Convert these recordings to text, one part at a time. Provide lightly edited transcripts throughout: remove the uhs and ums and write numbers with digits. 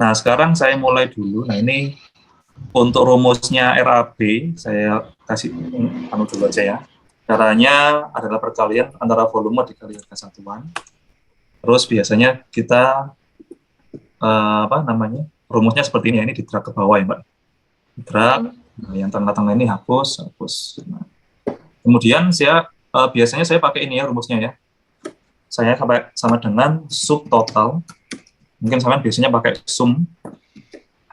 Nah, sekarang saya mulai dulu. Nah, ini untuk rumusnya RAB, saya kasih dulu aja ya. Caranya adalah perkalian antara volume dikali harga satuan. Terus biasanya kita rumusnya seperti ini ya, ini di drag ke bawah ya Mbak. Drag, nah, yang tengah-tengah ini hapus. Nah, kemudian biasanya saya pakai ini ya rumusnya ya. Saya sama dengan sub total. Mungkin sama biasanya pakai sum.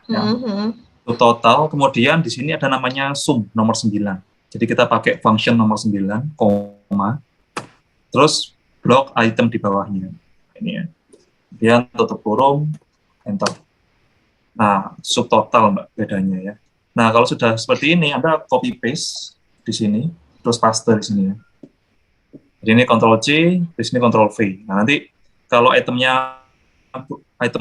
Ya. Sub total, kemudian di sini ada namanya sum nomor 9. Jadi kita pakai function nomor 9, koma, terus blok item di bawahnya. Ini ya. Kemudian tutup kurung, enter. Nah, subtotal Mbak bedanya ya. Nah, kalau sudah seperti ini, Anda copy paste di sini, terus paste di sini ya. Jadi ini Ctrl C, di sini Ctrl V. Nah, nanti kalau item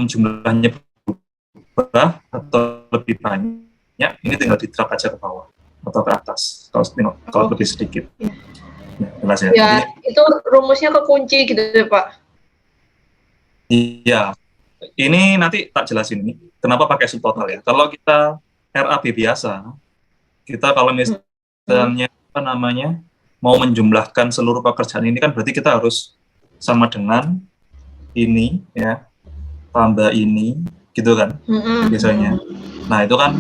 jumlahnya berubah atau lebih banyak, ini tinggal di-drag aja ke bawah atau ke atas. Kalau lebih sedikit. Ya, jelas ya. Ya, itu rumusnya kekunci gitu ya, Pak? Iya. Ini nanti tak jelasin ini. Kenapa pakai subtotal ya? Kalau kita RAB biasa, kita kalau misalnya mau menjumlahkan seluruh pekerjaan ini kan berarti kita harus sama dengan ini ya, tambah ini, gitu kan, biasanya. Nah, itu kan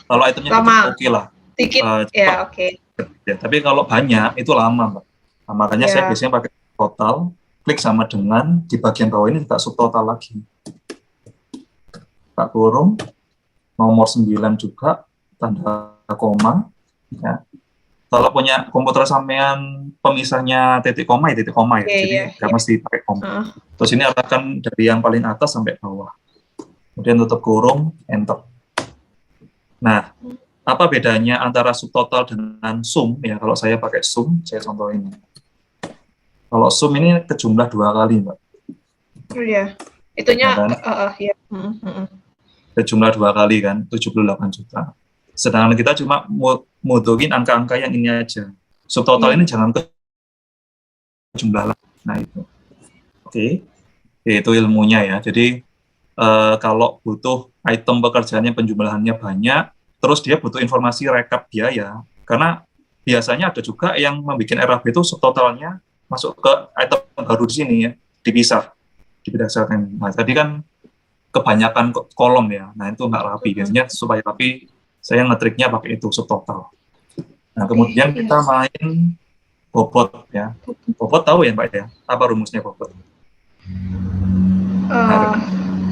kalau itemnya oke lah. Dikit, ya oke. Ya, tapi kalau banyak, itu lama, Mbak. Nah, makanya saya biasanya pakai total, klik sama dengan, di bagian bawah ini juga subtotal lagi. Tak kurung, nomor 9 juga, tanda koma, ya. Kalau punya komputer sampean pemisahnya titik koma ya, jadi nggak mesti pakai koma. Terus ini arahkan dari yang paling atas sampai bawah. Kemudian tutup kurung, enter. Nah, apa bedanya antara subtotal dengan sum? Ya, kalau saya pakai sum, saya contoh ini. Kalau sum ini kejumlah 2 kali, Mbak. Iya, itunya ya. Kejumlah 2 kali kan, 78 juta. Sedangkan kita cuma mutuhin angka-angka yang ini aja. Subtotal ini jangan ke jumlah. Nah, itu. Oke. Itu ilmunya ya. Jadi kalau butuh item pekerjaannya penjumlahannya banyak, terus dia butuh informasi rekap biaya, karena biasanya ada juga yang membuat RAB itu subtotalnya masuk ke item baru di sini ya, dipisah, diberdasarkan. Nah, tadi kan kebanyakan kolom ya, nah itu nggak rapi. Biasanya supaya rapi, saya ngetriknya pakai itu subtotal. Nah, kemudian kita main bobot ya. Bobot tahu ya Mbak ya? Apa rumusnya bobot?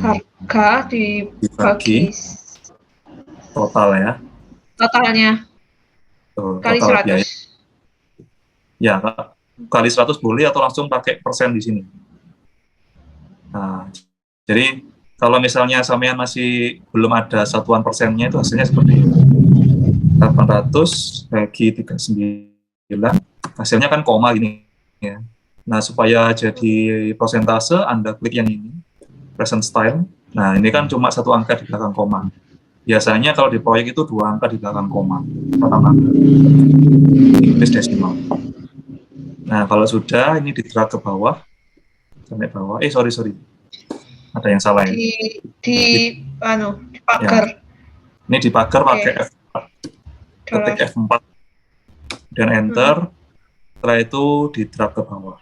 Harga dibagi total ya. Totalnya. Kali Total 100. Biaya. Ya, kali 100 boleh atau langsung pakai persen di sini. Nah, jadi kalau misalnya sampean masih belum ada satuan persennya, itu hasilnya seperti ini. 800 bagi 39, hasilnya kan koma ini ya. Nah, supaya jadi persentase, Anda klik yang ini, present style. Nah, ini kan cuma 1 angka di belakang koma. Biasanya kalau di proyek itu 2 angka di belakang koma. Pertama, Inggris desimal. Nah, kalau sudah, ini di-drag ke bawah, sampai bawah. Sorry. Ada yang salah ya. Dipagar. Ya. Ini dipagar pakai F4. Ketik F4 dan enter. Setelah itu di-drag ke bawah.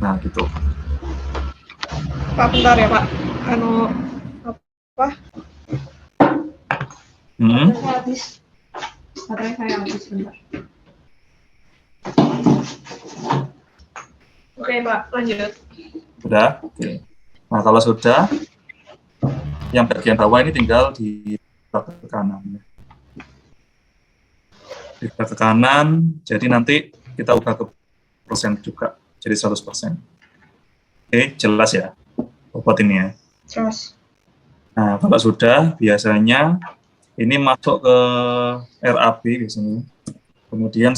Nah, gitu. Pak, bentar ya, Pak. Apa? Baterai saya habis, bentar. Oke, Pak, lanjut. Sudah? Oke. Nah, kalau sudah, yang bagian bawah ini tinggal di-drag ke kanan. Di-drag ke kanan, jadi nanti kita ubah ke persen juga, jadi 100%. Oke, jelas ya bobot ini ya. Jelas. Nah, kalau sudah, biasanya ini masuk ke RAB biasanya. Kemudian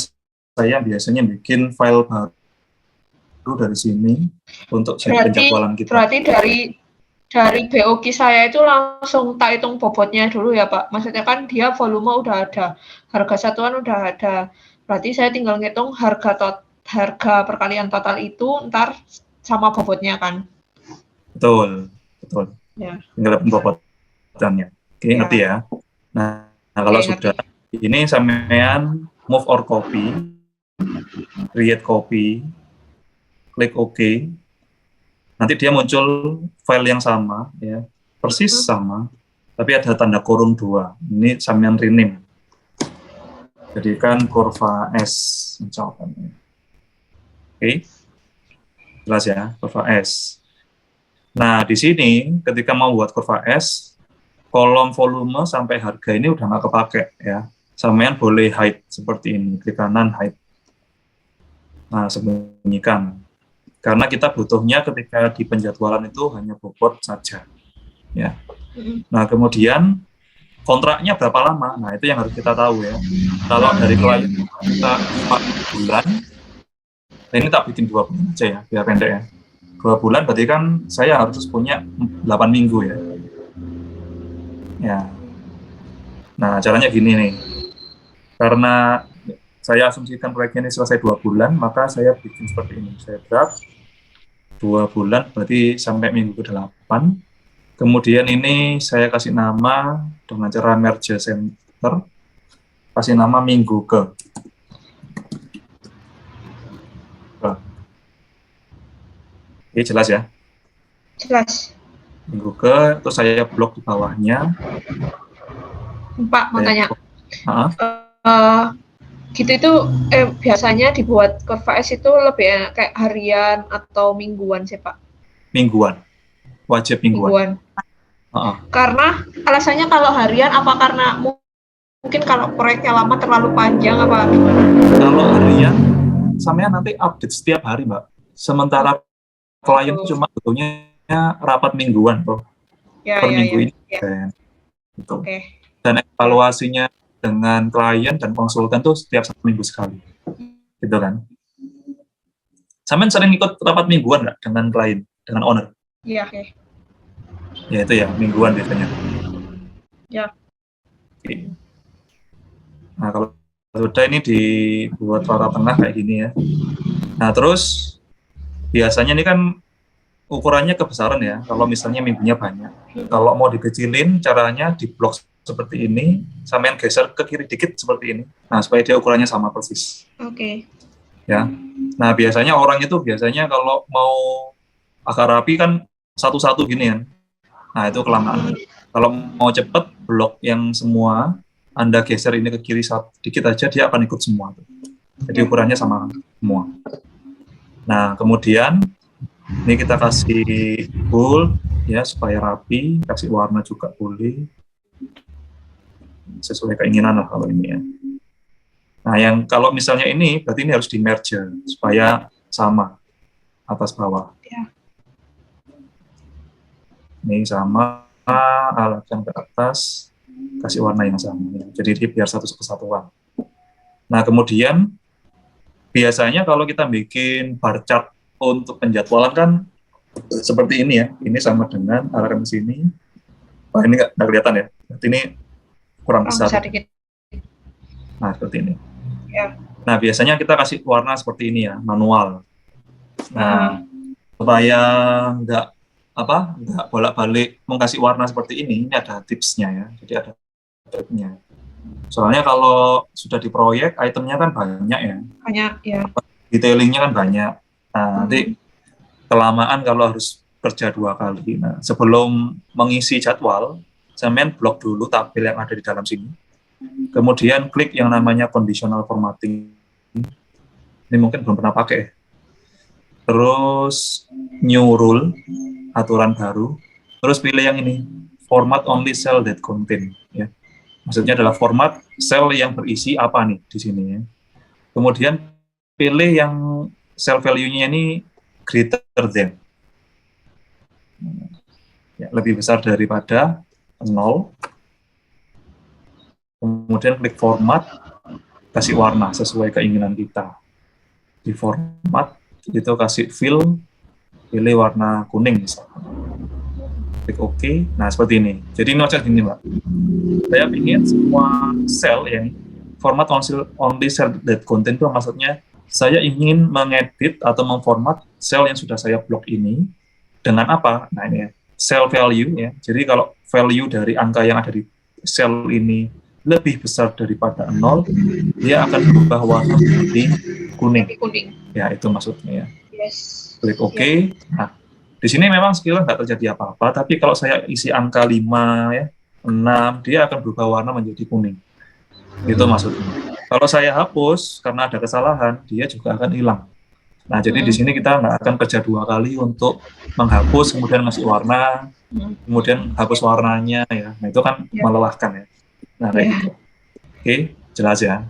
saya biasanya bikin file baru dari sini untuk penjadwalan kita. Berarti dari BOQ saya itu langsung tak hitung bobotnya dulu ya Pak. Maksudnya kan dia volume udah ada, harga satuan udah ada. Berarti saya tinggal ngitung harga perkalian total itu ntar sama bobotnya kan. Betul. betul. Ya. Tinggal pembobotannya. Oke, Ya. ngerti ya. Nah kalau Oke, sudah, ngerti. ini sampean move or copy, create copy, klik OK. Nanti dia muncul file yang sama, ya, persis sama, tapi ada tanda kurung 2. Ini sampean rename. Jadikan kurva S, misalkan. Oke, jelas ya, kurva S. Nah, di sini ketika mau buat kurva S, kolom volume sampai harga ini udah nggak kepake ya. Sampean boleh hide seperti ini, klik kanan hide. Nah, sembunyikan. Karena kita butuhnya ketika di penjadwalan itu hanya bobot saja. Ya. Nah, kemudian kontraknya berapa lama? Nah, itu yang harus kita tahu ya. Kalau dari klien kita 4 bulan, ini tak bikin 2 bulan aja ya, biar pendek ya. 2 bulan berarti kan saya harus punya 8 minggu ya. Ya. Nah, caranya gini nih. Karena saya asumsikan proyek ini selesai 2 bulan, maka saya bikin seperti ini. Saya draft 2 bulan, berarti sampai minggu ke-8. Kemudian ini saya kasih nama dengan cara merge center, kasih nama minggu ke. Oke, jelas ya? Jelas. Minggu ke, terus saya blok di bawahnya. Pak, mau tanya. Gitu itu biasanya dibuat kurva S itu lebih kayak harian atau mingguan sih, Pak? Mingguan. Wajib mingguan. Karena alasannya kalau harian apa karena mungkin kalau proyeknya lama terlalu panjang apa gimana? Kalau harian, sampean nanti update setiap hari, Mbak. Sementara klien cuma butuhnya rapat mingguan, toh. Per minggu ini. Gitu. Dan evaluasinya dengan klien dan konsultan tuh setiap 1 minggu sekali. Gitu kan. Sampean sering ikut rapat mingguan nggak dengan klien, dengan owner? Iya, Ya itu ya, mingguan biasanya. Ya. Oke. Nah, kalau sudah ini dibuat rata tengah kayak gini ya. Nah, terus biasanya ini kan ukurannya kebesaran ya, kalau misalnya minggunya banyak. Kalau mau dikecilin, caranya diblok seperti ini, sampean geser ke kiri dikit seperti ini. Nah, supaya dia ukurannya sama persis. Oke. Ya. Nah, biasanya orang itu biasanya kalau mau agak rapi kan satu-satu gini kan. Nah, itu kelamaan. Kalau mau cepet, blok yang semua, Anda geser ini ke kiri sedikit aja, dia akan ikut semua. Jadi ukurannya sama semua. Nah, kemudian ini kita kasih bold ya supaya rapi, kasih warna juga boleh. Sesuai keinginan lah kalau ini ya. Nah, yang kalau misalnya ini berarti ini harus di merge supaya sama atas bawah. Ya. Ini sama, arahkan ke atas, kasih warna yang sama. Ya. Jadi biar satu kesatuan. Nah, kemudian biasanya kalau kita bikin bar chart untuk penjadwalan kan seperti ini ya. Ini sama dengan arahkan ke sini. Wah, ini nggak kelihatan ya. Berarti ini kurang besar. Nah, seperti ini. Ya. Nah, biasanya kita kasih warna seperti ini ya, manual. Nah, supaya nggak bolak-balik mau kasih warna seperti ini ada tipsnya ya. Jadi ada tipsnya. Soalnya kalau sudah di proyek, itemnya kan banyak ya. Banyak, ya. Detailingnya kan banyak. Nah, nanti kelamaan kalau harus kerja 2 kali. Nah, sebelum mengisi jadwal, sampean blok dulu tabel yang ada di dalam sini. Kemudian klik yang namanya conditional formatting. Ini mungkin belum pernah pakai. Terus new rule, aturan baru. Terus pilih yang ini, format only cell that contain. Ya. Maksudnya adalah format sel yang berisi apa nih di sini ya. Kemudian pilih yang cell value-nya ini greater than. Ya, lebih besar daripada 0. Kemudian klik format, kasih warna sesuai keinginan kita. Di format, itu kasih fill, pilih warna kuning misalnya. Klik OK, nah seperti ini. Jadi ini macam gini Mbak. Saya ingin semua sel yang format only cell that contain itu maksudnya saya ingin mengedit atau memformat sel yang sudah saya blok ini dengan apa? Nah ini ya. cell value ya. Jadi kalau value dari angka yang ada di sel ini lebih besar daripada 0, dia akan berubah warna menjadi kuning. Jadi kuning. Ya, itu maksudnya ya. Yes. Klik OK. Ya. Nah, di sini memang sekilas nggak terjadi apa-apa, tapi kalau saya isi angka 5 ya, 6, dia akan berubah warna menjadi kuning. Itu maksudnya. Kalau saya hapus karena ada kesalahan, dia juga akan hilang. Nah, jadi di sini kita nggak akan kerja 2 kali untuk menghapus, kemudian ngasih warna, kemudian hapus warnanya ya. Nah, itu kan melelahkan ya. Nah, kayak gitu. Oke, jelas ya.